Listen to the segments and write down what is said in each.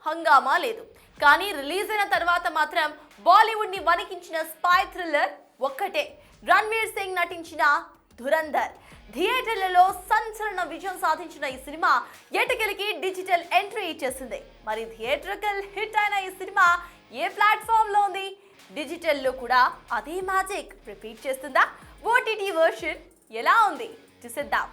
హంగామా లేదు. కానీ రిలీజ్ అయిన తర్వాత మాత్రం బాలీవుడ్ ని వణికించిన స్పై థ్రిల్లర్ ఒక్కటే, రణ్వీర్ సింగ్ నటించిన ధురంధర్. థియేటర్లలో సంచలన విజయం సాధించిన ఈ సినిమా ఎటకెలికి డిజిటల్ ఎంట్రీ ఇచ్చేసింది. మరి థియేట్రికల్ హిట్ అయిన ఈ సినిమా ఏ ప్లాట్ఫామ్ లో ఉంది? డిజిటల్లో కూడా అదే మ్యాజిక్ రిపీట్ చేస్తుందా? ఓటీటీ వర్షన్ ఎలా ఉంది చూసేద్దాం.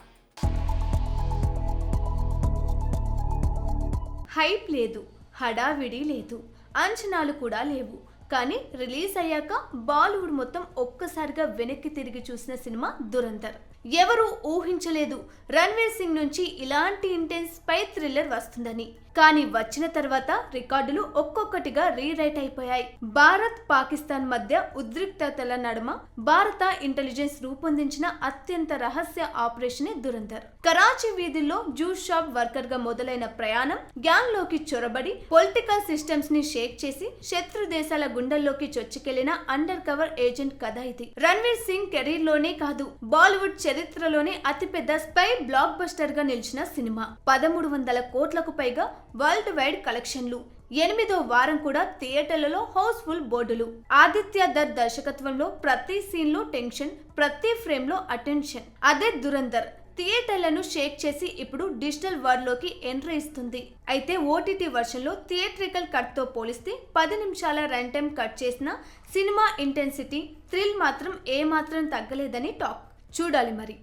హైప్ లేదు, హడావిడి లేదు, అంచనాలు కూడా లేవు. కానీ రిలీజ్ అయ్యాక బాలీవుడ్ మొత్తం ఒక్కసారిగా వెనక్కి తిరిగి చూసిన సినిమా దురంధర్. ఎవరూ ఊహించలేదు రణ్వీర్ సింగ్ నుంచి ఇలాంటి ఇంటెన్స్ స్పై థ్రిల్లర్ వస్తుందని. కానీ వచ్చిన తర్వాత రికార్డులు ఒక్కొక్కటిగా రీరైట్ అయిపోయాయి. భారత్ పాకిస్తాన్ మధ్య ఉద్రిక్తతల నడుమ భారత ఇంటెలిజెన్స్ రూపొందించిన అత్యంత రహస్య ఆపరేషనే దురంధర్. కరాచీ వీధుల్లో జ్యూస్ షాప్ వర్కర్ గా మొదలైన ప్రయాణం గ్యాంగ్ లోకి చొరబడి పొలిటికల్ సిస్టమ్స్ ని షేక్ చేసి శత్రు దేశాల గుండెల్లోకి చొచ్చుకెళ్లిన అండర్ కవర్ ఏజెంట్ కథ ఇది. రణ్వీర్ సింగ్ కెరీర్ లోనే కాదు, బాలీవుడ్ చరిత్రలోనే అతిపెద్ద స్పై బ్లాక్ బస్టర్ గా నిలిచిన సినిమా. 1300 కోట్లకు పైగా వరల్డ్ వైడ్ కలెక్షన్లు, 8వ వారం కూడా థియేటర్లలో హౌస్ఫుల్ బోర్డులు. ఆదిత్య దత్ దర్శకత్వంలో ప్రతి సీన్ లో టెన్షన్, ప్రతి ఫ్రేమ్ లో అటెన్షన్. అదే దురంధర్ థియేటర్లను షేక్ చేసి ఇప్పుడు డిజిటల్ వరల్డ్ లోకి ఎంట్రీ ఇస్తుంది. అయితే ఓటీటీ వర్షన్ లో థియేట్రికల్ కట్ తో పోలిస్తే 10 నిమిషాల రన్ టైం కట్ చేసిన సినిమా ఇంటెన్సిటీ, థ్రిల్ మాత్రం ఏమాత్రం తగ్గలేదని టాక్. చూడాలి మరి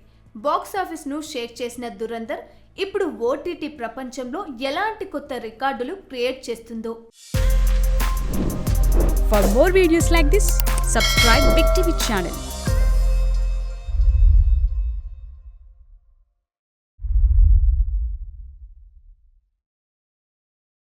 బాక్స్ ఆఫీస్ ను షేక్ చేసిన దురంధర్ ఇప్పుడు ఓటీటీ ప్రపంచంలో ఎలాంటి కొత్త రికార్డులు క్రియేట్ చేస్తుందో. For more videos like this, subscribe Big TV channel.